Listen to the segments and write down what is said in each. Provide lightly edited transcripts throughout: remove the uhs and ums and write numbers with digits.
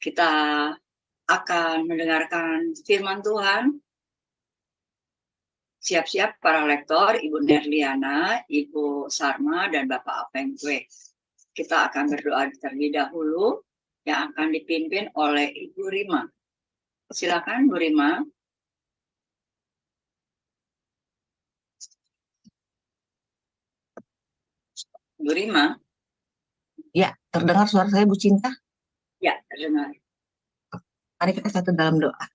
Kita akan mendengarkan firman Tuhan. Siap-siap para lektor, Ibu Nerliana, Ibu Sarma, dan Bapak Apengkwe. Kita akan berdoa terlebih dahulu yang akan dipimpin oleh Ibu Rima. Silakan Bu Rima. Bu Rima. Ya, terdengar suara saya Bu Cinta? Ya, terdengar. Mari kita satu dalam doa.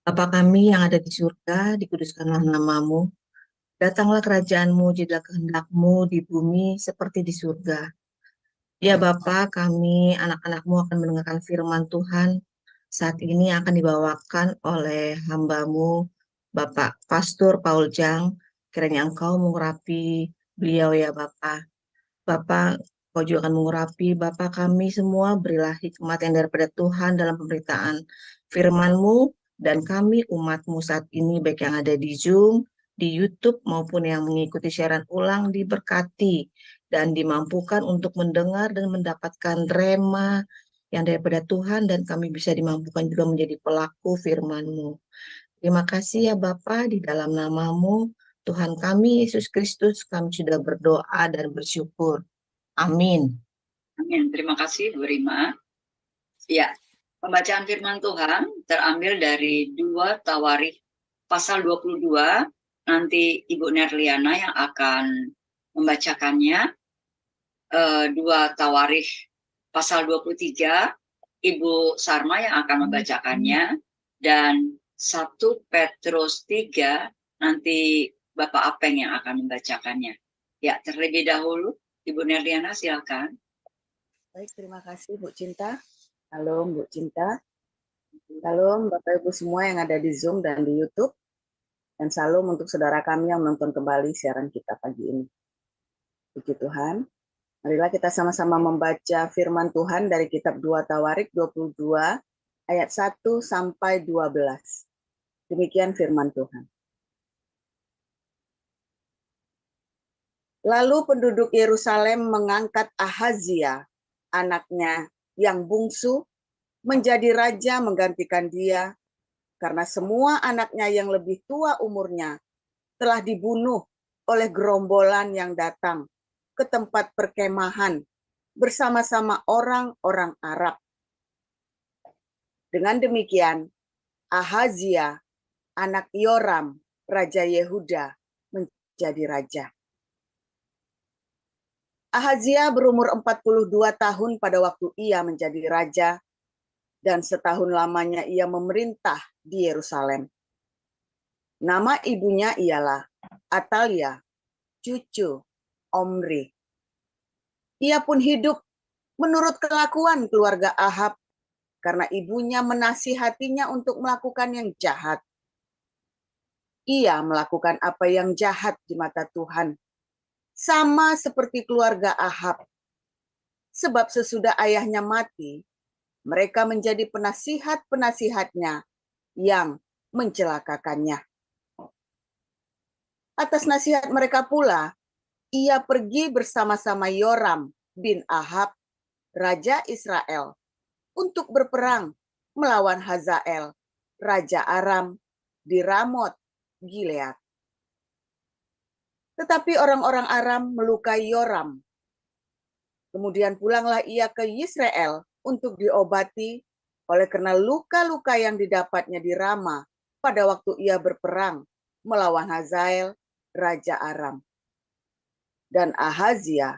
Bapa kami yang ada di surga, dikuduskanlah namamu. Datanglah kerajaanmu, jadilah kehendakmu di bumi seperti di surga. Ya Bapa, kami anak-anakmu akan mendengarkan firman Tuhan. Saat ini akan dibawakan oleh hambamu, Bapak Pastor Paul Jang. Kiranya Engkau mengurapi beliau ya Bapak. Bapak, Kau juga akan mengurapi Bapak kami semua, berilah hikmat yang daripada Tuhan dalam pemberitaan firman-Mu, dan kami umat-Mu saat ini, baik yang ada di Zoom, di YouTube, maupun yang mengikuti siaran ulang, diberkati dan dimampukan untuk mendengar dan mendapatkan rema yang daripada Tuhan, dan kami bisa dimampukan juga menjadi pelaku firman-Mu. Terima kasih ya Bapa, di dalam nama-Mu, Tuhan kami, Yesus Kristus, kami sudah berdoa dan bersyukur. Amin. Amin. Terima kasih Bu Rima. Ya, pembacaan firman Tuhan terambil dari 2 Tawarikh pasal 22. Nanti Ibu Nerliana yang akan membacakannya. 2 Tawarikh pasal 23, Ibu Sarma yang akan membacakannya, dan 1 Petrus 3, nanti Bapak Apeng yang akan membacakannya. Ya, terlebih dahulu, Ibu Nerliana silakan. Baik, terima kasih Bu Cinta. Halo Bu Cinta. Salam Bapak Ibu semua yang ada di Zoom dan di YouTube. Dan salam untuk saudara kami yang menonton kembali siaran kita pagi ini. Puji Tuhan. Marilah kita sama-sama membaca firman Tuhan dari kitab 2 Tawarikh 22 ayat 1 sampai 12. Demikian firman Tuhan. Lalu penduduk Yerusalem mengangkat Ahazia, anaknya yang bungsu, menjadi raja menggantikan dia, karena semua anaknya yang lebih tua umurnya telah dibunuh oleh gerombolan yang datang ke tempat perkemahan bersama-sama orang-orang Arab. Dengan demikian, Ahazia, anak Yoram, raja Yehuda, menjadi raja. Ahazia berumur 42 tahun pada waktu ia menjadi raja, dan setahun lamanya ia memerintah di Yerusalem. Nama ibunya ialah Atalia, cucu Omri. Ia pun hidup menurut kelakuan keluarga Ahab, karena ibunya menasihatinya untuk melakukan yang jahat. Ia melakukan apa yang jahat di mata Tuhan, sama seperti keluarga Ahab. Sebab sesudah ayahnya mati, mereka menjadi penasihat-penasihatnya yang mencelakakannya. Atas nasihat mereka pula, ia pergi bersama-sama Yoram bin Ahab, raja Israel, untuk berperang melawan Hazael, raja Aram, di Ramot Gilead. Tetapi orang-orang Aram melukai Yoram. Kemudian pulanglah ia ke Yisrael untuk diobati oleh karena luka-luka yang didapatnya di Rama pada waktu ia berperang melawan Hazael, raja Aram. Dan Ahazia,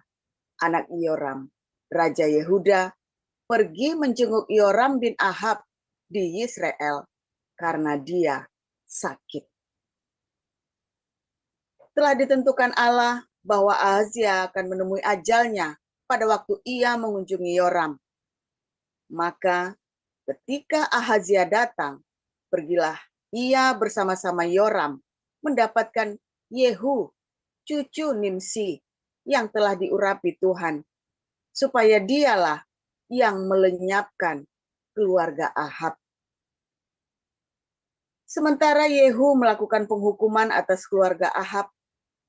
anak Yoram, raja Yehuda, pergi menjenguk Yoram bin Ahab di Yisrael karena dia sakit. Telah ditentukan Allah bahwa Ahazia akan menemui ajalnya pada waktu ia mengunjungi Yoram. Maka ketika Ahazia datang, pergilah ia bersama-sama Yoram mendapatkan Yehu, cucu Nimsi, yang telah diurapi Tuhan, supaya dialah yang melenyapkan keluarga Ahab. Sementara Yehu melakukan penghukuman atas keluarga Ahab,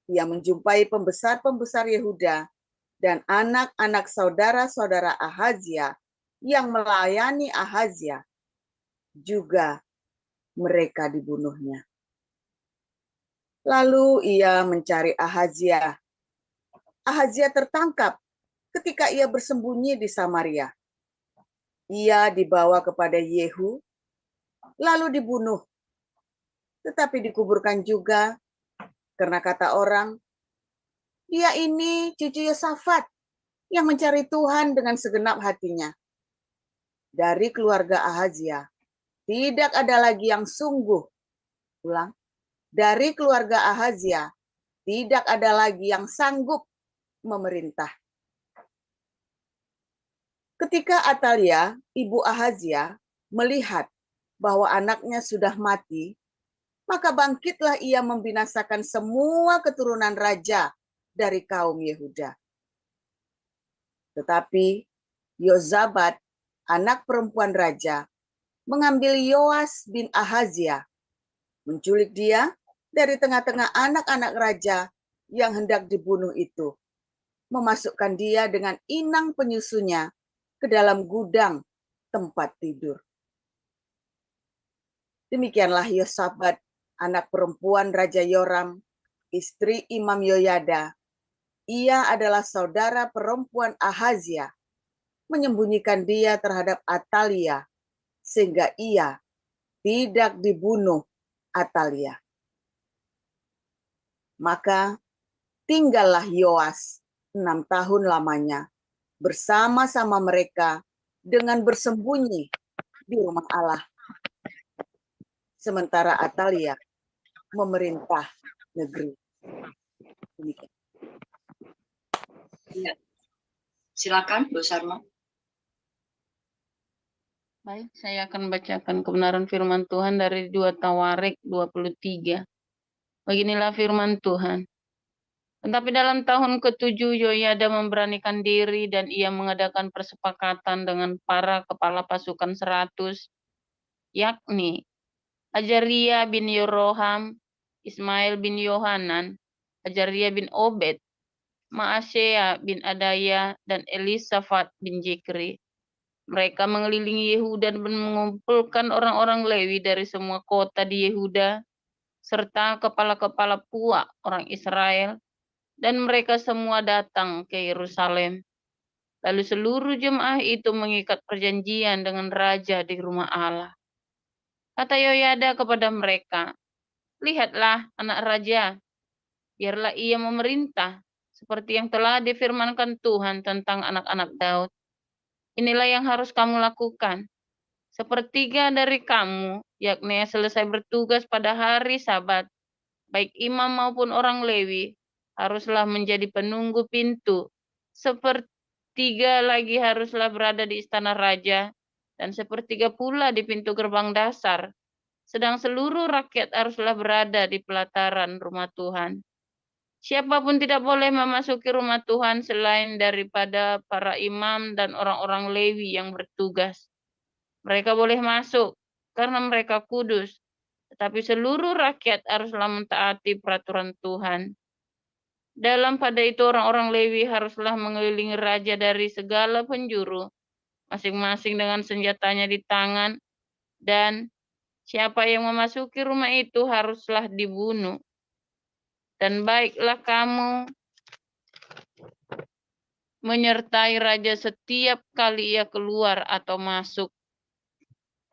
ia menjumpai pembesar-pembesar Yehuda dan anak-anak saudara-saudara Ahazia yang melayani Ahazia, juga mereka dibunuhnya. Lalu ia mencari Ahazia. Ahazia tertangkap ketika ia bersembunyi di Samaria. Ia dibawa kepada Yehu, lalu dibunuh, tetapi dikuburkan juga karena kata orang, dia ini cucu Yosafat yang mencari Tuhan dengan segenap hatinya. Dari keluarga Ahazia, tidak ada lagi yang sungguh. Ulang. Dari keluarga Ahazia, tidak ada lagi yang sanggup memerintah. Ketika Atalia, ibu Ahazia, melihat bahwa anaknya sudah mati, maka bangkitlah ia membinasakan semua keturunan raja dari kaum Yehuda. Tetapi Yozabat, anak perempuan raja, mengambil Yoas bin Ahazia, menculik dia dari tengah-tengah anak-anak raja yang hendak dibunuh itu, memasukkan dia dengan inang penyusunya ke dalam gudang tempat tidur. Demikianlah Yosabat, anak perempuan Raja Yoram, istri Imam Yoyada. Ia adalah saudara perempuan Ahazia, menyembunyikan dia terhadap Atalia, sehingga ia tidak dibunuh Atalia. Maka tinggallah Yoas 6 tahun lamanya bersama-sama mereka dengan bersembunyi di rumah Allah. Sementara Atalia memerintah negeri. Demikian. Ya. Silakan, Bu Sarma. Baik, saya akan bacakan kebenaran firman Tuhan dari 2 Tawarik 23. Beginilah firman Tuhan. Tetapi dalam tahun ke-7 Yoyada memberanikan diri dan ia mengadakan persepakatan dengan para kepala pasukan 100, yakni Ajaria bin Yeroham, Ismail bin Yohanan, Ajaria bin Obed, Maasea bin Adaya, dan Elisafat bin Jikri. Mereka mengelilingi Yehuda dan mengumpulkan orang-orang Lewi dari semua kota di Yehuda, serta kepala-kepala puak orang Israel, dan mereka semua datang ke Yerusalem. Lalu seluruh jemaah itu mengikat perjanjian dengan raja di rumah Allah. Kata Yoyada kepada mereka, lihatlah anak raja, biarlah ia memerintah, seperti yang telah difirmankan Tuhan tentang anak-anak Daud. Inilah yang harus kamu lakukan. Sepertiga dari kamu, yakni selesai bertugas pada hari Sabat, baik imam maupun orang Lewi, haruslah menjadi penunggu pintu. Sepertiga lagi haruslah berada di istana raja, dan sepertiga pula di pintu gerbang dasar. Sedang seluruh rakyat haruslah berada di pelataran rumah Tuhan. Siapapun tidak boleh memasuki rumah Tuhan selain daripada para imam dan orang-orang Lewi yang bertugas. Mereka boleh masuk karena mereka kudus, tetapi seluruh rakyat haruslah mentaati peraturan Tuhan. Dalam pada itu orang-orang Lewi haruslah mengelilingi raja dari segala penjuru, masing-masing dengan senjatanya di tangan, dan siapa yang memasuki rumah itu haruslah dibunuh. Dan baiklah kamu menyertai raja setiap kali ia keluar atau masuk.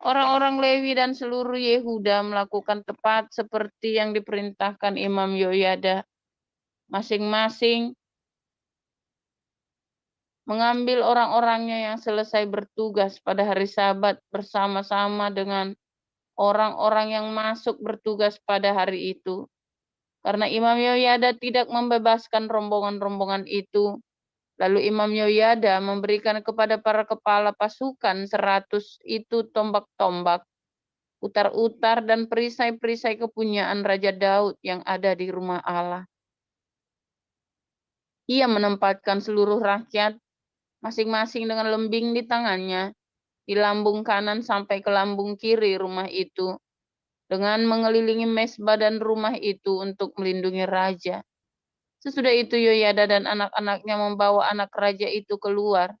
Orang-orang Lewi dan seluruh Yehuda melakukan tepat seperti yang diperintahkan Imam Yoyada. Masing-masing mengambil orang-orangnya yang selesai bertugas pada hari Sabat bersama-sama dengan orang-orang yang masuk bertugas pada hari itu. Karena Imam Yoyada tidak membebaskan rombongan-rombongan itu, lalu Imam Yoyada memberikan kepada para kepala pasukan 100 itu tombak-tombak, utar-utar, dan perisai-perisai kepunyaan Raja Daud yang ada di rumah Allah. Ia menempatkan seluruh rakyat, masing-masing dengan lembing di tangannya, di lambung kanan sampai ke lambung kiri rumah itu, dengan mengelilingi mesbah dan rumah itu untuk melindungi raja. Sesudah itu Yoyada dan anak-anaknya membawa anak raja itu keluar.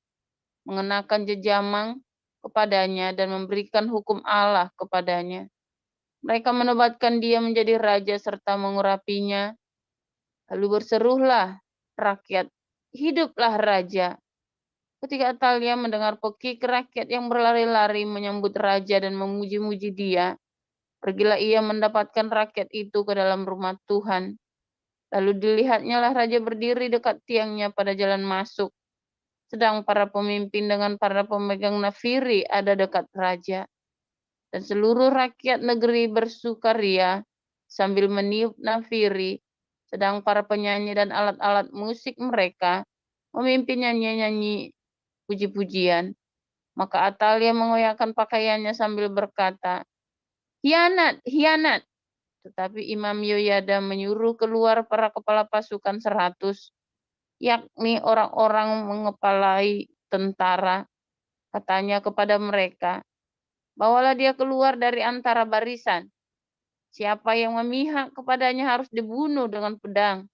mengenakan jejamang kepadanya dan memberikan hukum Allah kepadanya. Mereka menobatkan dia menjadi raja serta mengurapinya. Lalu berserulah rakyat, hiduplah raja. Ketika Atalia mendengar pekik rakyat yang berlari-lari menyambut raja dan memuji-muji dia, pergilah ia mendapatkan rakyat itu ke dalam rumah Tuhan. Lalu dilihatnya lah raja berdiri dekat tiangnya pada jalan masuk, sedang para pemimpin dengan para pemegang nafiri ada dekat raja. Dan seluruh rakyat negeri bersukaria sambil meniup nafiri, sedang para penyanyi dan alat-alat musik mereka memimpin nyanyi-nyanyi puji-pujian. Maka Atalia mengoyakkan pakaiannya sambil berkata, "Hianat, hianat!" Tetapi Imam Yoyada menyuruh keluar para kepala pasukan 100, yakni orang-orang mengepalai tentara. Katanya kepada mereka, "Bawalah dia keluar dari antara barisan. Siapa yang memihak kepadanya harus dibunuh dengan pedang.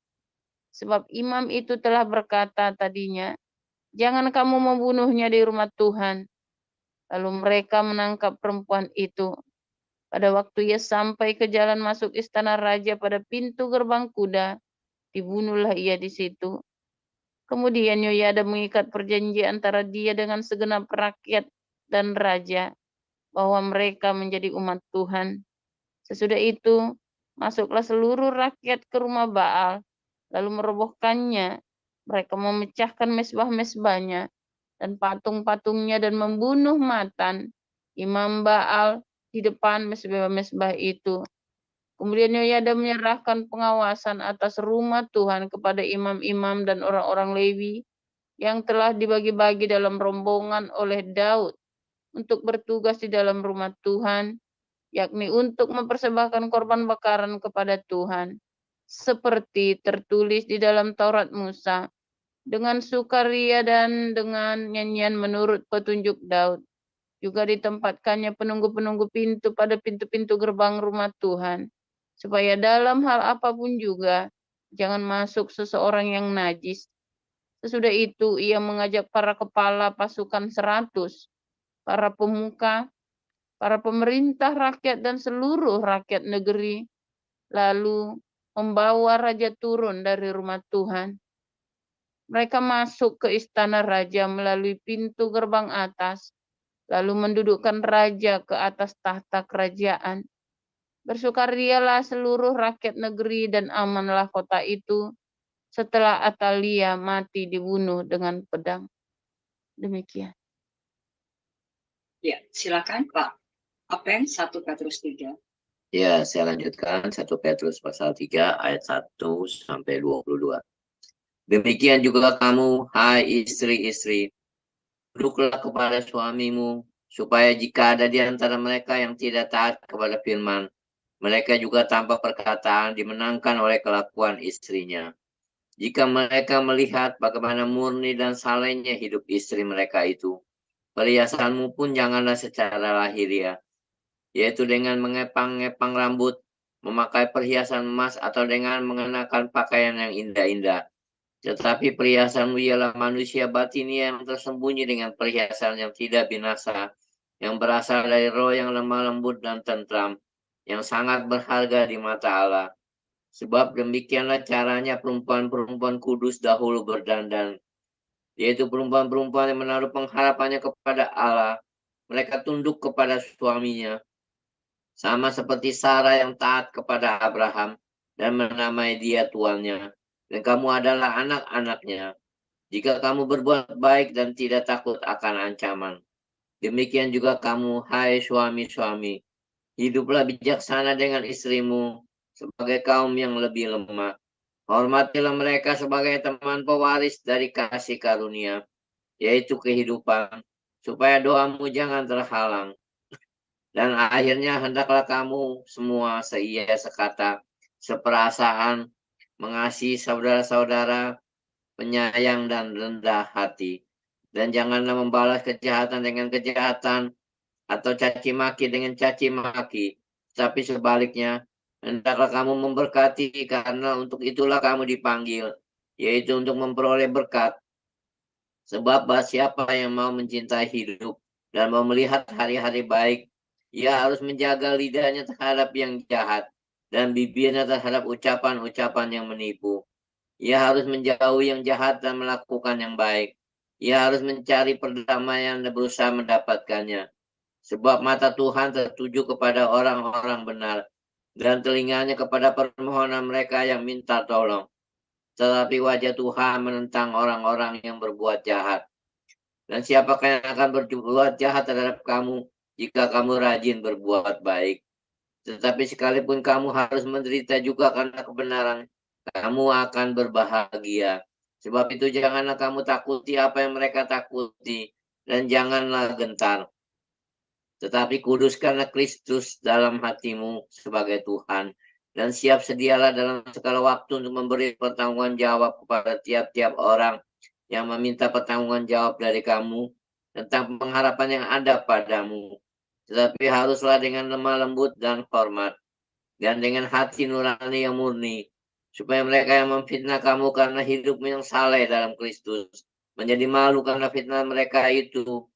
Sebab imam itu telah berkata tadinya, jangan kamu membunuhnya di rumah Tuhan." Lalu mereka menangkap perempuan itu. Pada waktu ia sampai ke jalan masuk istana raja pada pintu gerbang kuda, dibunuhlah ia di situ. Kemudian Yoyada mengikat perjanjian antara dia dengan segenap rakyat dan raja, bahwa mereka menjadi umat Tuhan. Sesudah itu, masuklah seluruh rakyat ke rumah Baal, lalu merobohkannya. Mereka memecahkan mesbah-mesbahnya dan patung-patungnya dan membunuh Matan, imam Baal, di depan mesbah-mesbah itu. Kemudian Yoyada menyerahkan pengawasan atas rumah Tuhan kepada imam-imam dan orang-orang Lewi yang telah dibagi-bagi dalam rombongan oleh Daud untuk bertugas di dalam rumah Tuhan, yakni untuk mempersembahkan korban bakaran kepada Tuhan, seperti tertulis di dalam Taurat Musa, dengan sukaria dan dengan nyanyian menurut petunjuk Daud. Juga ditempatkannya penunggu-penunggu pintu pada pintu-pintu gerbang rumah Tuhan, supaya dalam hal apapun juga jangan masuk seseorang yang najis. Sesudah itu ia mengajak para kepala pasukan 100, para pemuka, para pemerintah rakyat dan seluruh rakyat negeri, lalu membawa raja turun dari rumah Tuhan. Mereka masuk ke istana raja melalui pintu gerbang atas, lalu mendudukkan raja ke atas tahta kerajaan. Bersukarialah seluruh rakyat negeri dan amanlah kota itu setelah Atalia mati dibunuh dengan pedang. Demikian. Ya, silakan Pak Apen 1 Petrus 3. Ya, saya lanjutkan 1 Petrus pasal 3 ayat 1 sampai 22. Demikian juga kamu, hai istri-istri, tunduklah kepada suamimu, supaya jika ada di antara mereka yang tidak taat kepada firman, mereka juga tanpa perkataan dimenangkan oleh kelakuan istrinya. Jika mereka melihat bagaimana murni dan salehnya hidup istri mereka itu, perhiasanmu pun janganlah secara lahiriah, yaitu dengan mengepang-ngepang rambut, memakai perhiasan emas, atau dengan mengenakan pakaian yang indah-indah. Tetapi perhiasanmu ialah manusia batinia yang tersembunyi dengan perhiasan yang tidak binasa, yang berasal dari roh yang lemah lembut dan tentram, yang sangat berharga di mata Allah. Sebab demikianlah caranya perempuan-perempuan kudus dahulu berdandan, yaitu perempuan-perempuan yang menaruh pengharapannya kepada Allah. Mereka tunduk kepada suaminya, sama seperti Sarah yang taat kepada Abraham dan menamai dia tuannya. Dan kamu adalah anak-anaknya, jika kamu berbuat baik dan tidak takut akan ancaman. Demikian juga kamu, hai suami-suami, hiduplah bijaksana dengan istrimu sebagai kaum yang lebih lemah. Hormatilah mereka sebagai teman pewaris dari kasih karunia, yaitu kehidupan, supaya doamu jangan terhalang. Dan akhirnya hendaklah kamu semua seia sekata, seperasaan, mengasihi saudara-saudara, penyayang dan rendah hati. Dan janganlah membalas kejahatan dengan kejahatan, atau caci maki dengan caci maki. Tapi sebaliknya, hendaklah kamu memberkati, karena untuk itulah kamu dipanggil, yaitu untuk memperoleh berkat. Sebab barang siapa yang mau mencintai hidup dan mau melihat hari-hari baik, ia harus menjaga lidahnya terhadap yang jahat dan bibirnya terhadap ucapan-ucapan yang menipu. Ia harus menjauhi yang jahat dan melakukan yang baik. Ia harus mencari perdamaian dan berusaha mendapatkannya. Sebab mata Tuhan tertuju kepada orang-orang benar dan telinganya kepada permohonan mereka yang minta tolong. Tetapi wajah Tuhan menentang orang-orang yang berbuat jahat. Dan siapakah yang akan berbuat jahat terhadap kamu jika kamu rajin berbuat baik? Tetapi sekalipun kamu harus menderita juga karena kebenaran, kamu akan berbahagia. Sebab itu janganlah kamu takuti apa yang mereka takuti, dan janganlah gentar. Tetapi kuduskanlah Kristus dalam hatimu sebagai Tuhan, dan siap sedialah dalam segala waktu untuk memberi pertanggungan jawab kepada tiap-tiap orang yang meminta pertanggungan jawab dari kamu tentang pengharapan yang ada padamu. Tetapi haruslah dengan lemah lembut dan hormat, dan dengan hati nurani yang murni, supaya mereka yang memfitnah kamu karena hidupmu yang saleh dalam Kristus menjadi malu karena fitnah mereka itu.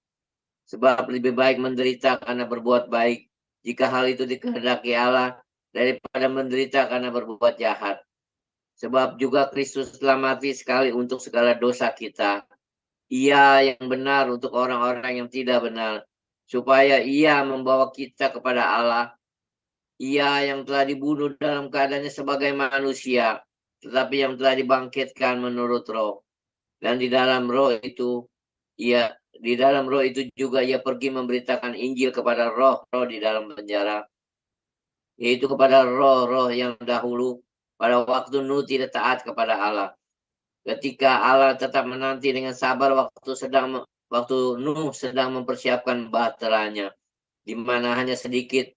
Sebab lebih baik menderita karena berbuat baik, jika hal itu dikehendaki Allah, daripada menderita karena berbuat jahat. Sebab juga Kristus telah mati sekali untuk segala dosa kita. Ia yang benar untuk orang-orang yang tidak benar, supaya ia membawa kita kepada Allah. Ia yang telah dibunuh dalam keadaannya sebagai manusia, tetapi yang telah dibangkitkan menurut roh. Dan di dalam roh itu juga ia pergi memberitakan Injil kepada roh-roh di dalam penjara, yaitu kepada roh-roh yang dahulu pada waktu Nuh tidak taat kepada Allah. Ketika Allah tetap menanti dengan sabar waktu Nuh sedang mempersiapkan bahteranya, di mana hanya sedikit,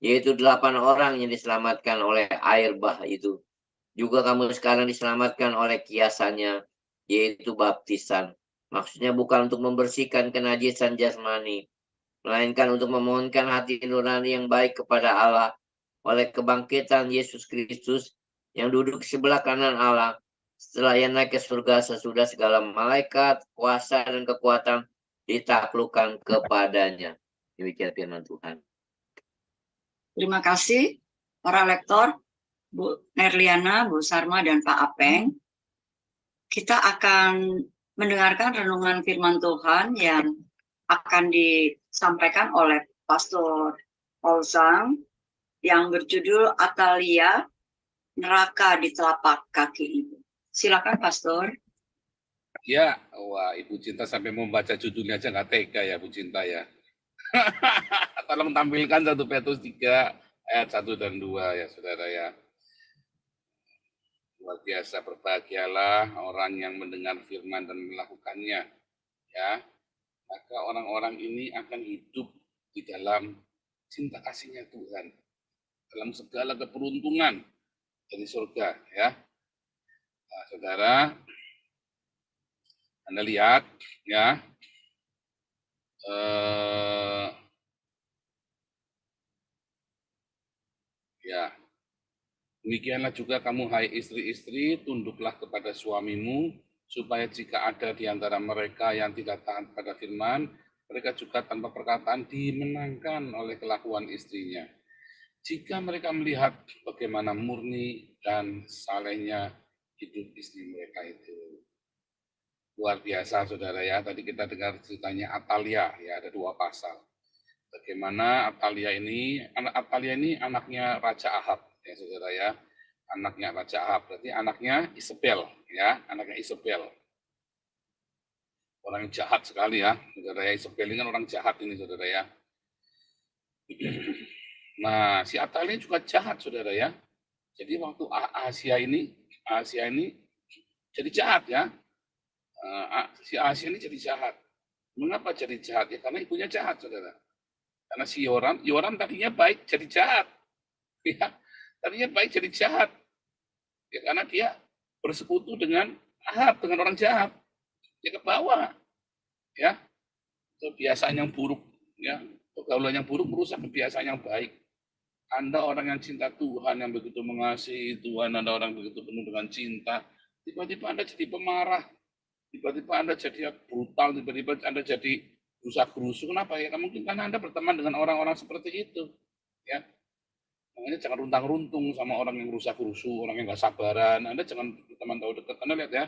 yaitu 8 orang yang diselamatkan oleh air bah itu. Juga kamu sekarang diselamatkan oleh kiasannya, yaitu baptisan. Maksudnya bukan untuk membersihkan kenajisan jasmani, melainkan untuk memohonkan hati nurani yang baik kepada Allah oleh kebangkitan Yesus Kristus yang duduk di sebelah kanan Allah setelah ia naik ke surga sesudah segala malaikat, kuasa, dan kekuatan ditaklukkan kepadanya. Demikian firman Tuhan. Terima kasih para lektor, Bu Nerliana, Bu Sarma, dan Pak Apeng. Kita akan mendengarkan renungan firman Tuhan yang akan disampaikan oleh Pastor Paulsang yang berjudul Atalia, Neraka di Telapak Kaki Ibu. Silakan Pastor. Ya, wah Ibu Cinta sampai membaca judulnya aja nggak tega ya Bu Cinta ya. Tolong tampilkan 1 Petrus 3 ayat 1 dan 2 ya saudara ya. Luar biasa, berbahagialah orang yang mendengar firman dan melakukannya. Ya, maka orang-orang ini akan hidup di dalam cinta kasihnya Tuhan, dalam segala keberuntungan dari surga. Ya, nah, saudara, Anda lihat ya, ya. Demikianlah juga kamu, hai istri-istri, tunduklah kepada suamimu, supaya jika ada di antara mereka yang tidak taat pada firman, mereka juga tanpa perkataan dimenangkan oleh kelakuan istrinya. Jika mereka melihat bagaimana murni dan salehnya hidup istri mereka itu. Luar biasa saudara ya, tadi kita dengar ceritanya Atalia, ya ada 2 pasal. Bagaimana Atalia ini anaknya Raja Ahab, ya saudara ya, anaknya Raja Ahab, berarti anaknya Isabel, ya, anaknya Isabel. Orang yang jahat sekali ya, saudara ya, Isabel ini kan orang jahat ini saudara ya. Nah, si Atalia juga jahat saudara ya. Jadi waktu Asia ini jadi jahat ya. Si Asia ini jadi jahat. Mengapa jadi jahat ya? Karena ibunya jahat saudara. Karena si Yoram tadinya baik jadi jahat. Ya, tadinya baik jadi jahat. Ya, karena dia bersekutu dengan Ahab, dengan orang jahat. Dia ke bawah. Ya. Kebiasaan yang buruk, ya. Pergaulan yang buruk merusak kebiasaan yang baik. Anda orang yang cinta Tuhan, yang begitu mengasihi Tuhan, Anda orang begitu penuh dengan cinta, tiba-tiba Anda jadi pemarah. Tiba-tiba Anda jadi brutal, tiba-tiba Anda jadi rusak-rusuh. Kenapa ya? Mungkin karena Anda berteman dengan orang-orang seperti itu. Ya, makanya jangan runtang-runtung sama orang yang rusak-rusuh, orang yang nggak sabaran. Anda jangan berteman tahu dekat. Anda lihat ya,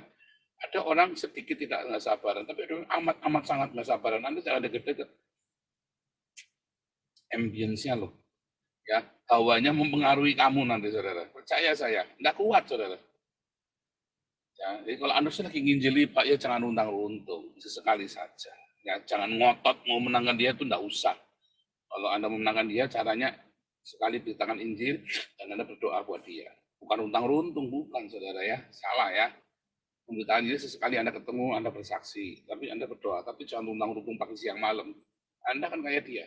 ada orang sedikit tidak nggak sabaran, tapi ada orang amat sangat nggak sabaran. Anda jangan deket-deket. Ambience-nya loh, ya, hawanya mempengaruhi kamu nanti, saudara. Percaya saya, nggak kuat, saudara. Ya, jadi kalau Anda lagi nginjili Pak, ya jangan runtang-runtung, sesekali saja. Ya, jangan ngotot mau menangkan dia itu nggak usah. Kalau Anda memenangkan dia, caranya sekali beritakan Injil dan Anda berdoa buat dia. Bukan runtang-runtung, bukan, saudara ya. Salah ya. Pemberitaan Injil sesekali Anda ketemu, Anda bersaksi, tapi Anda berdoa, tapi jangan runtang-runtung pagi siang malam. Anda kan kayak dia.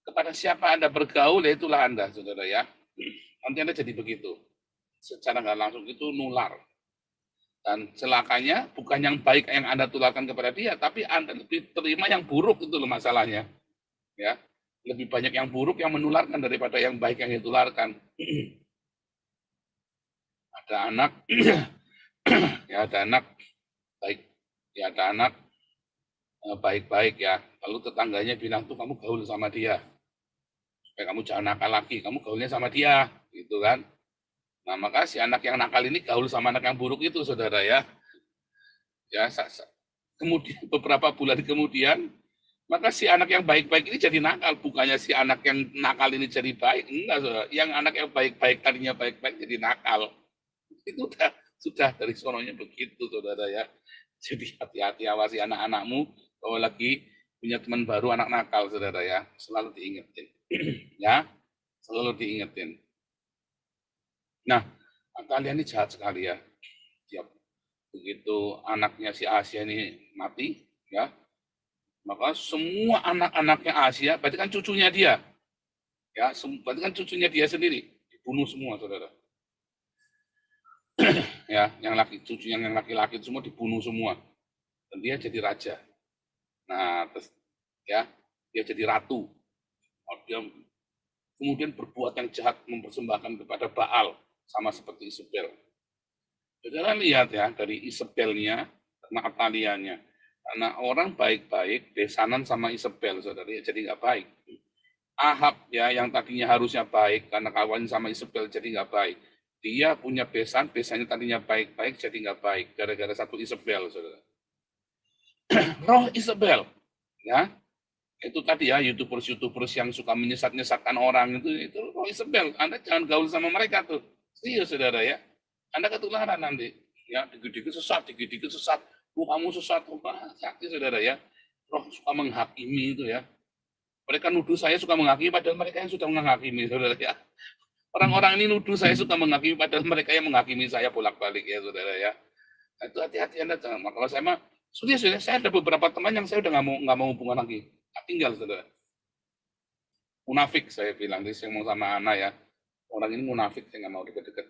Kepada siapa Anda bergaul, ya itulah Anda, saudara ya. Nanti Anda jadi begitu. Secara nggak langsung itu nular. Dan celakanya bukan yang baik yang Anda tularkan kepada dia, tapi Anda lebih terima yang buruk, itu loh masalahnya. Ya, lebih banyak yang buruk yang menularkan daripada yang baik yang ditularkan. Ada anak, ya ada anak baik, ya ada anak baik-baik ya. Lalu tetangganya bilang tuh kamu gaul sama dia, supaya kamu jangan nakal lagi, kamu gaulnya sama dia, gitu kan? Nah, maka si anak yang nakal ini gaul sama anak yang buruk itu, saudara ya. Ya, kemudian beberapa bulan kemudian, maka si anak yang baik-baik ini jadi nakal, bukannya si anak yang nakal ini jadi baik, enggak, saudara. Yang anak yang baik-baik tadinya baik-baik jadi nakal. Itu sudah dari sononya begitu, saudara ya. Jadi hati-hati, awasi anak-anakmu kalau lagi punya teman baru anak nakal, saudara ya. Selalu diingetin. Ya, selalu diingetin. Nah, kalian ini jahat sekali ya. Tiap begitu anaknya si Asia ini mati, ya, maka semua anak-anaknya Asia, berarti kan cucunya dia, ya, berarti kan cucunya dia sendiri dibunuh semua, saudara. Ya, yang laki-laki semua dibunuh semua, dan dia jadi raja. Nah, terus ya, dia jadi ratu. Dia kemudian berbuat yang jahat, mempersembahkan kepada Baal, sama seperti Isabel. Saudara lihat ya, dari Isabelnya, karena Atalianya. Karena orang baik-baik, besanan sama Isabel, saudara, ya jadi nggak baik. Ahab ya, yang tadinya harusnya baik, karena kawannya sama Isabel jadi nggak baik. Dia punya besannya tadinya baik-baik, jadi nggak baik, gara-gara satu Isabel, saudara. Roh Isabel, ya, itu tadi ya, YouTubers yang suka menyesatkan orang itu roh Isabel. Anda jangan gaul sama mereka tuh. Serius, saudara ya. Anda ketularan nanti. Ya, dikit-dikit sesat. Kamu sesat. Hati, saudara ya. Roh suka menghakimi itu ya. Mereka nuduh saya suka menghakimi, padahal mereka yang sudah menghakimi, saudara ya. Orang-orang ini nuduh saya suka menghakimi, padahal mereka yang menghakimi saya bolak-balik ya, saudara ya. Nah, itu hati-hati Anda jangan. Kalau saya mah, serius, saya ada beberapa teman yang saya udah nggak mau hubungan lagi. Tinggal, saudara. Munafik saya bilang, jadi saya mau sama Ana ya. Orang ini munafik, saya nggak mau deket-deket.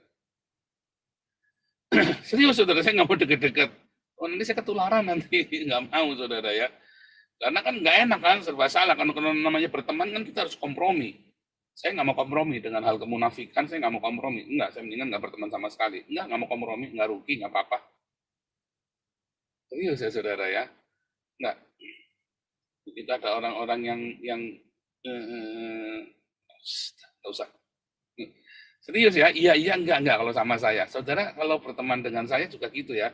Serius, saudara, saya nggak mau deket-deket. Oh, nanti saya ketularan nanti, nggak mau, saudara ya. Karena kan nggak enak kan, serba salah. Kalau namanya berteman kan kita harus kompromi. Saya nggak mau kompromi dengan hal kemunafikan, saya nggak mau kompromi. Enggak, saya mendingan nggak berteman sama sekali. Nggak mau kompromi, nggak rugi, nggak apa-apa. Serius ya, saudara ya. Nggak. Kita ada orang-orang yang nggak usah. Serius ya, iya enggak kalau sama saya. Saudara kalau berteman dengan saya juga gitu ya.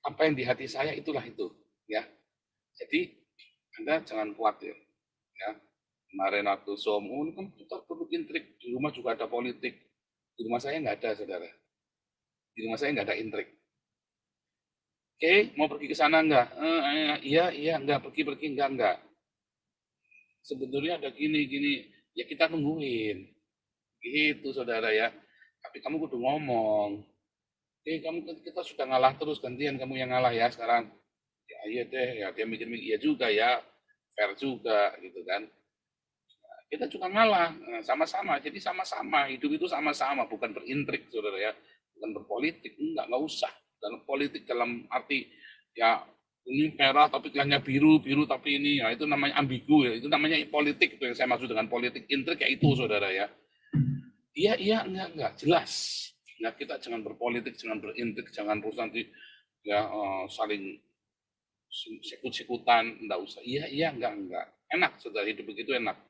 Apa yang di hati saya itulah itu, ya. Jadi Anda jangan khawatir, ya. Kemarin waktu ini kan kita perlu intrik, di rumah juga ada politik. Di rumah saya nggak ada, saudara. Di rumah saya nggak ada intrik. Oke, mau pergi ke sana enggak? Iya, enggak, pergi enggak. Sebetulnya ada gini, ya kita tungguin. Gitu, saudara ya. Tapi kamu kudu ngomong. Kita sudah ngalah terus, gantian kamu yang ngalah ya sekarang. Ya iya deh, ya dia mikir-mikir, iya juga ya, fair juga gitu kan. Nah, kita juga ngalah, sama-sama. Jadi sama-sama, hidup itu sama-sama, bukan berintrik, saudara ya. Bukan berpolitik, enggak usah. Dalam politik dalam arti ya ini merah tapi kelihatannya biru tapi ini ya itu namanya ambigu ya, itu namanya politik, itu yang saya maksud dengan politik intrik ya itu, saudara ya. Iya enggak jelas. Nah, kita jangan berpolitik, jangan berintrik, jangan terus nanti ya saling sikut-sikutan, enggak usah. Iya, enggak. Enak, saudara, hidup begitu enak.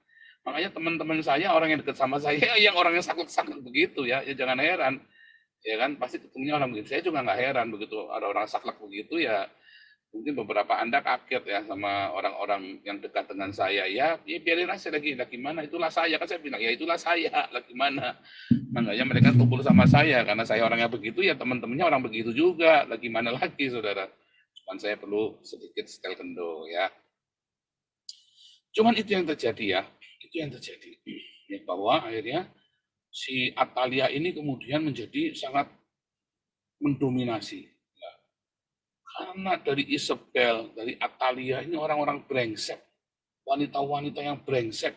Makanya teman-teman saya, orang yang dekat sama saya, yang orang yang saklek-saklek begitu ya jangan heran. Ya kan, pasti ketemunya orang begitu. Saya juga nggak heran begitu ada orang saklek begitu ya. Mungkin beberapa Anda kaget ya sama orang-orang yang dekat dengan saya. Ya biarin aja lagi gimana, itulah saya. Kan saya bilang, ya itulah saya, lah gimana. Makanya mereka kumpul sama saya, karena saya orangnya begitu, ya teman-temannya orang begitu juga. Lah gimana lagi, saudara. Cuman saya perlu sedikit setel kendo ya. Cuman itu yang terjadi ya. Itu yang terjadi. Ya, bahwa akhirnya si Atalia ini kemudian menjadi sangat mendominasi. Karena dari Isabel, dari Atalia ini orang-orang brengsek, wanita-wanita yang brengsek.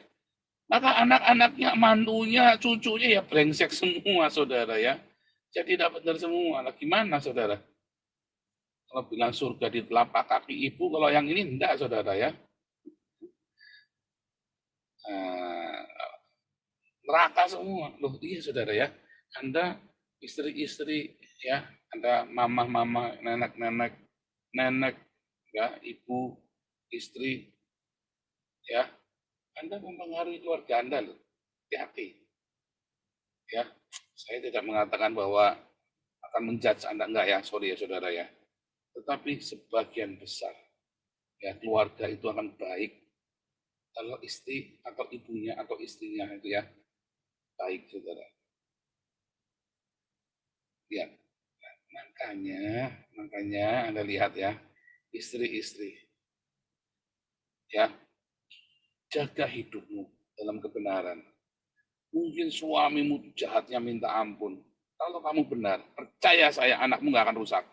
Maka anak-anaknya, mantunya, cucunya ya brengsek semua, saudara ya. Jadi tidak benar semua. Nah, gimana, saudara? Kalau bilang surga di telapak kaki ibu, kalau yang ini enggak, saudara ya. Neraka semua. Loh, iya, saudara ya. Anda istri-istri ya, Anda mama-mama, nenek, ya, ibu, istri, ya, Anda mempengaruhi keluarga Anda loh. Hati-hati. Ya, saya tidak mengatakan bahwa akan menjudge Anda, enggak ya, sorry ya saudara ya. Tetapi sebagian besar ya keluarga itu akan baik kalau istri atau ibunya atau istrinya itu ya baik, saudara. Ya, makanya Anda lihat ya, istri-istri ya, jaga hidupmu dalam kebenaran. Mungkin suamimu jahatnya minta ampun. Kalau kamu benar, percaya saya, anakmu nggak akan rusak.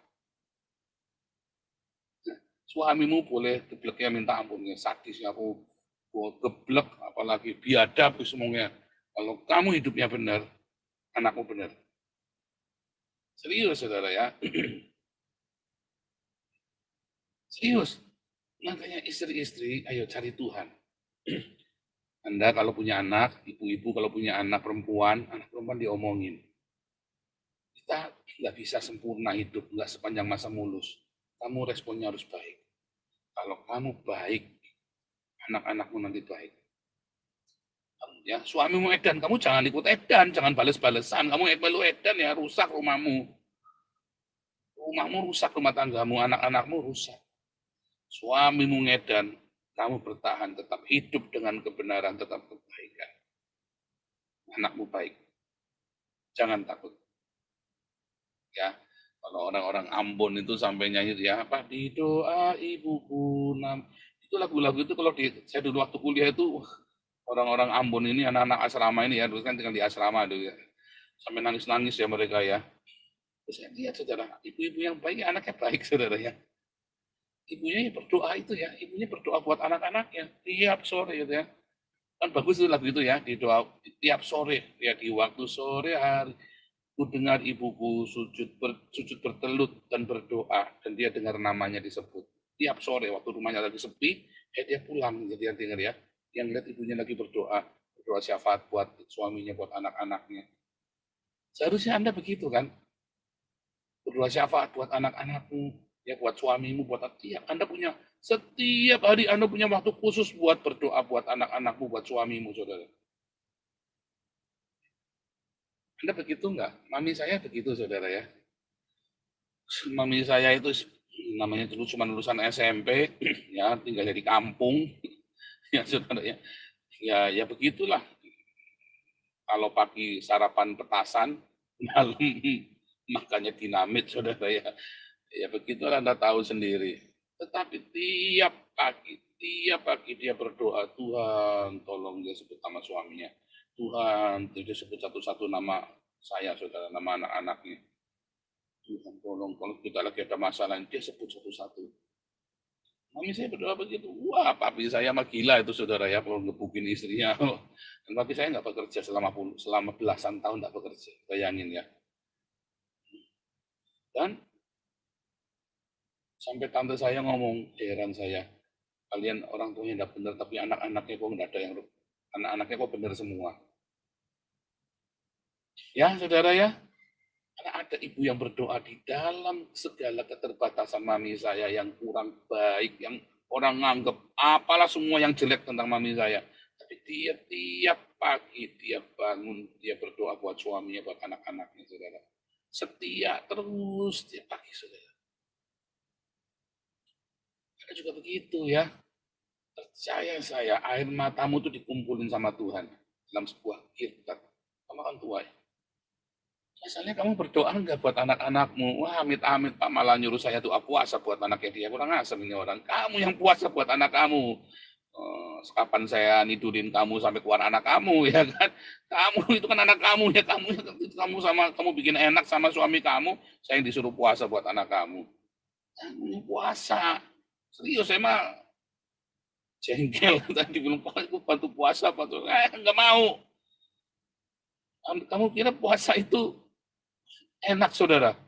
Suamimu boleh gebleknya minta ampunnya, sadisnya aku geblek, apalagi biadab semuanya. Kalau kamu hidupnya benar, anakmu benar. Serius, saudara ya. Serius. Makanya istri-istri, ayo cari Tuhan. Anda kalau punya anak, ibu-ibu kalau punya anak perempuan diomongin. Kita nggak bisa sempurna hidup, nggak sepanjang masa mulus. Kamu responnya harus baik. Kalau kamu baik, anak-anakmu nanti baik. Ya, suamimu edan, kamu jangan ikut edan, jangan bales-balesan. Kamu edan ya, rusak rumahmu. Rumahmu rusak, rumah tanggamu, anak-anakmu rusak. Suamimu ngedan, kamu bertahan, tetap hidup dengan kebenaran, tetap kebaikan. Anakmu baik. Jangan takut. Ya, kalau orang-orang Ambon itu sampai nyanyi ya apa di doa ibuku itu lagu-lagu itu kalau saya dulu waktu kuliah itu orang-orang Ambon ini anak-anak asrama ini ya, dulu kan tinggal di asrama dulu ya, sampai nangis-nangis ya mereka ya. Terus saya lihat saudara, ibu-ibu yang baik anaknya baik, saudara ya. Ibunya berdoa itu ya, ibunya berdoa buat anak-anaknya tiap sore gitu ya. Kan bagus itu lagu itu ya, di doa tiap sore ya, di waktu sore hari ku dengar ibuku sujud bertelut dan berdoa, dan dia dengar namanya disebut. Tiap sore waktu rumahnya lagi sepi, dia pulang, jadi dia dengar ya, dia ngeliat ibunya lagi berdoa syafaat buat suaminya, buat anak-anaknya. Seharusnya Anda begitu kan, berdoa syafaat buat anak-anakmu, ya buat suamimu, buat tiap Anda punya, setiap hari Anda punya waktu khusus buat berdoa buat anak-anakmu, buat suamimu, saudara. Anda begitu enggak? Mami saya begitu, saudara ya. Mami saya itu namanya dulu cuma lulusan SMP, ya tinggal di kampung, ya saudara ya. Ya begitulah. Kalau pagi sarapan petasan, malam makannya dinamit, saudara ya. Ya begitulah Anda tahu sendiri. Tetapi tiap pagi dia berdoa, Tuhan tolong, dia sebut nama suaminya. Tuhan, dia sebut satu-satu nama saya, saudara, nama anak-anaknya. Tuhan tolong, kalau kita lagi ada masalah, dia sebut satu-satu. Mami saya berdoa begitu. Wah, papi saya mah gila itu, saudara ya, kalau ngebukin istrinya. Dan papi saya nggak bekerja selama belasan tahun, nggak bekerja. Bayangin ya. Dan sampai tante saya ngomong, heran saya, kalian orang tuanya nggak benar, tapi anak-anaknya kok nggak ada yang, anak-anaknya kok benar semua. Ya, saudara ya, Karena ada ibu yang berdoa di dalam segala keterbatasan mami saya yang kurang baik, yang orang nganggap apalah semua yang jelek tentang mami saya. Tapi dia tiap pagi dia bangun, dia berdoa buat suaminya, buat anak-anaknya, saudara. Setia terus tiap pagi, saudara. Karena juga begitu ya. Percaya saya, air matamu itu dikumpulin sama Tuhan dalam sebuah kirtat. Kamu kan tua ya. Misalnya kamu berdoa enggak buat anak-anakmu? Wah, amit-amit Pak malah nyuruh saya doa puasa buat anaknya dia. Kurang asem ini orang. Kamu yang puasa buat anak kamu. Kapan saya nidurin kamu sampai keluar anak kamu ya kan? Kamu itu kan anak kamu ya, kamu sama kamu bikin enak sama suami kamu, saya yang disuruh puasa buat anak kamu. Kamu yang puasa. Serius saya mah jengkel tadi bilang aku bantu puasa bantu enggak mau. Kamu kira puasa itu enak, saudara?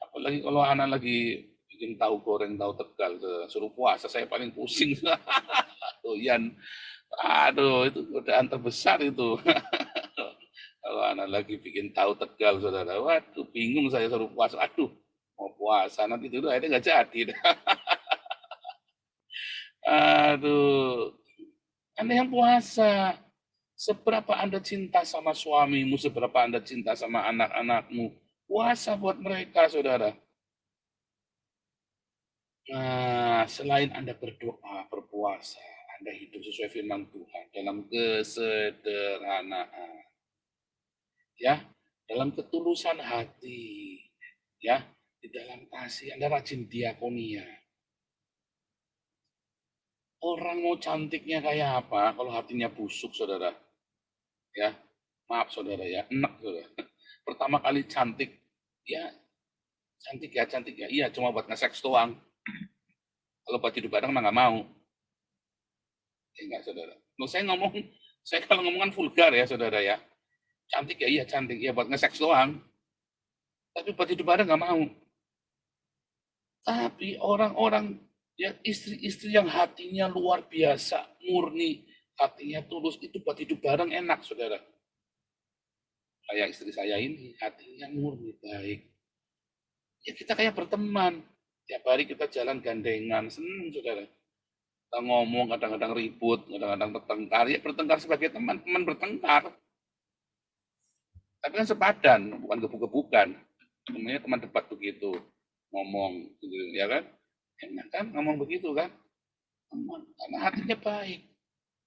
Apalagi kalau anak lagi bikin tahu goreng, tahu tegal, suruh puasa, saya paling pusing. Doyan. Aduh, itu godaan terbesar itu. Kalau anak lagi bikin tahu tegal, saudara. Waduh, bingung saya suruh puasa. Aduh, mau puasa, nanti itu akhirnya nggak jadi. Aduh, Anda yang puasa. Seberapa Anda cinta sama suamimu, seberapa Anda cinta sama anak-anakmu. Puasa buat mereka, saudara. Nah, selain Anda berdoa, berpuasa, Anda hidup sesuai firman Tuhan dalam kesederhanaan. Ya, dalam ketulusan hati. Ya, di dalam kasih Anda rajin diakonia. Orang mau cantiknya kayak apa kalau hatinya busuk, saudara? Ya, maaf saudara ya, enak saudara. Pertama kali cantik, ya cantik ya, iya cuma buat nge-seks doang. Kalau buat hidup bareng mah nggak mau. Ya enggak saudara. Loh, saya kalau ngomong kan vulgar ya saudara ya. Cantik ya, iya cantik ya buat nge-seks doang. Tapi buat hidup bareng nggak mau. Tapi orang-orang ya istri-istri yang hatinya luar biasa, murni, hatinya tulus, itu buat hidup bareng enak saudara. Kayak istri saya ini, hatinya murni, baik. Ya kita kayak berteman. Tiap hari kita jalan gandengan, senang saudara. Kita ngomong, kadang-kadang ribut, kadang-kadang bertengkar. Ya bertengkar sebagai teman, teman bertengkar. Tapi kan sepadan, bukan gebuk-gebukan. Namanya teman debat begitu. Ngomong, gitu, ya kan? Enak kan ngomong begitu kan? Teman, karena hatinya baik.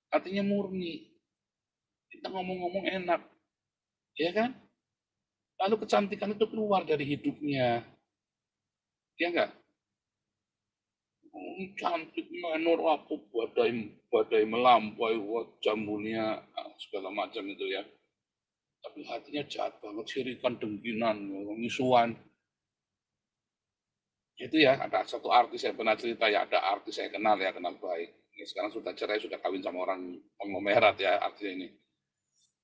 Hatinya murni. Kita ngomong-ngomong enak. Ya kan? Lalu kecantikan itu keluar dari hidupnya. Ya enggak? Cantik menur aku badai melampaui wajah mulia segala macam itu ya. Tapi hatinya jahat banget, sirikan, dengkinan, misuan. Itu ya, ada satu artis saya pernah cerita ya, ada artis saya kenal ya, kenal baik. Ini sekarang sudah cerai, sudah kawin sama orang konglomerat ya artis ini.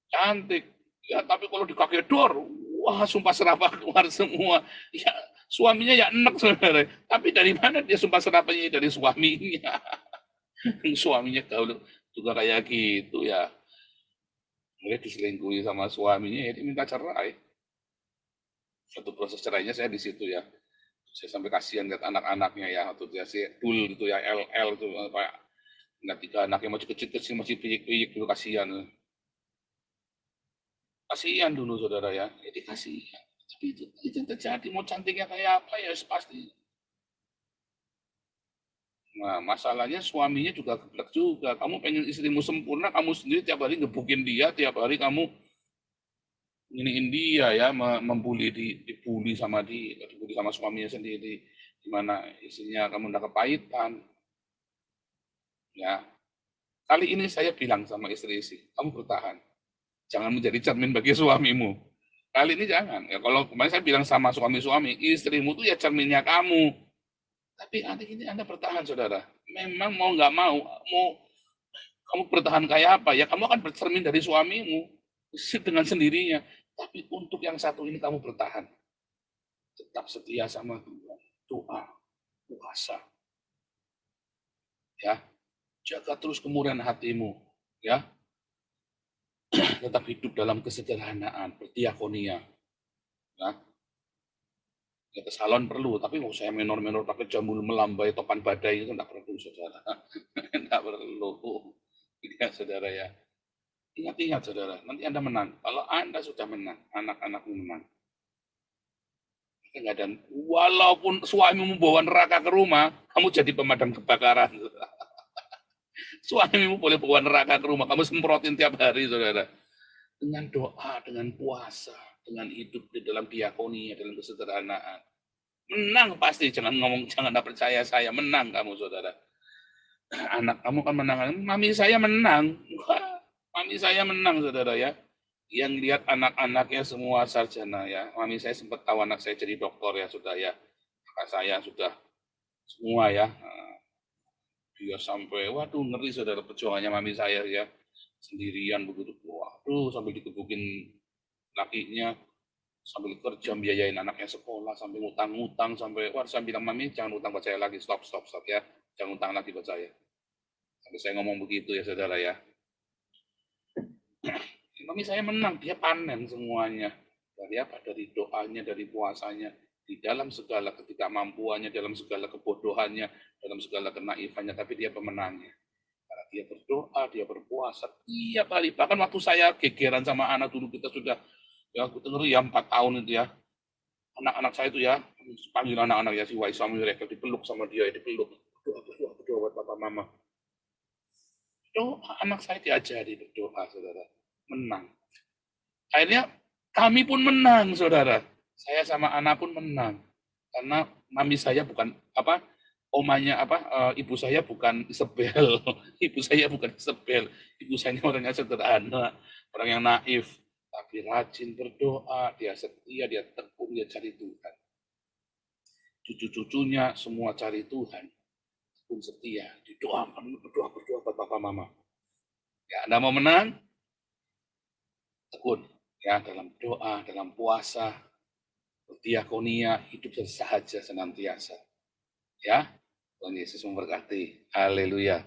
Cantik, ya tapi kalau di kaki dor, wah sumpah serapah keluar semua. Ya suaminya ya enak saudara. Tapi dari mana dia sumpah serapahnya? Dari suaminya. Suaminya kalau juga kayak gitu ya. Mulai diselingkuhi sama suaminya, ya dia minta cerai. Satu proses cerainya saya di situ ya. Saya sampai kasihan lihat anak-anaknya ya, atau dia si Dul gitu ya, LL itu kayak nggak tiga anaknya masih kecil-kecil, masih piyik-piyik dulu, kasihan. Kasihan dulu saudara ya, jadi kasihan. Tapi itu terjadi, mau cantiknya kayak apa ya pasti. Nah, masalahnya suaminya juga geblek juga. Kamu pengen istrimu sempurna, kamu sendiri tiap hari ngebukin dia, tiap hari kamu iniin dia ya, dibully sama dibully sama suaminya sendiri. Gimana istrinya kamu udah kepahitan. Ya. Kali ini saya bilang sama istri-istri, kamu bertahan. Jangan menjadi cermin bagi suamimu. Kali ini jangan. Ya kalau kemarin saya bilang sama suami-suami, istrimu tuh ya cerminnya kamu. Tapi hari ini Anda bertahan, saudara. Memang mau nggak mau kamu bertahan kayak apa? Ya kamu akan bercermin dari suamimu dengan sendirinya. Tapi untuk yang satu ini kamu bertahan. Tetap setia sama Tuhan. Doa, puasa. Ya, jaga terus kemurnian hatimu. Ya, tetap hidup dalam kesederhanaan, berdiakonia. Ya. Ya ke salon perlu, tapi nggak usah menor-menor pakai jambul melambai topan badai itu enggak perlu, saudara. Enggak perlu. Ya, saudara ya. Ingat-ingat, saudara, nanti Anda menang. Kalau Anda sudah menang, anak-anakmu menang. Enggak, dan walaupun suamimu bawa neraka ke rumah, kamu jadi pemadam kebakaran. Suamimu boleh bawa neraka ke rumah, kamu semprotin tiap hari, saudara. Dengan doa, dengan puasa, dengan hidup di dalam diakonia, dalam kesederhanaan. Menang pasti, jangan ngomong, jangan percaya saya, menang kamu, saudara. Anak kamu kan menang, mami saya menang. Wah, mami saya menang, saudara ya. Yang lihat anak-anaknya semua sarjana ya. Mami saya sempat tahu anak saya jadi dokter ya, sudah ya. Kakak saya sudah semua ya. Dia sampai, waduh ngeri, saudara, perjuangannya mami saya ya. Sendirian begitu, waduh sambil dikebukin lakinya, sambil kerja biayain anaknya sekolah, sampai ngutang-ngutang, sampai wah saya bilang, mami jangan utang buat saya lagi, stop ya, jangan utang lagi buat saya. Sampai saya ngomong begitu ya, saudara ya. Mami saya menang, dia panen semuanya. Dari apa? Dari doanya, dari puasanya, di dalam segala ketidakmampuannya, dalam segala kebodohannya, dalam segala kenaifannya, tapi dia pemenangnya. Karena dia berdoa, dia berpuasa tiap hari. Bahkan waktu saya gegeran sama anak dulu, kita sudah, ya aku dengar ya 4 tahun itu ya, anak-anak saya itu ya, panggil anak-anak ya, si Waisam mereka dipeluk sama dia, dipeluk. Berdoa buat papa mama. Doa, anak saya diajari berdoa, saudara. Menang. Akhirnya kami pun menang, saudara. Saya sama anak pun menang. Karena mami saya bukan, omanya ibu saya bukan Isabel. Ibu saya bukan Isabel. Ibu saya orangnya sederhana, orang yang naif. Tapi rajin berdoa, dia setia, dia tekun, dia cari Tuhan. Cucu-cucunya semua cari Tuhan. Pun setia, berdoa buat papa mama. Ya, Anda mau menang? Tekun ya, dalam doa, dalam puasa, berdiakonia, hidup sahaja senantiasa. Ya, Tuhan Yesus memberkati. Haleluya.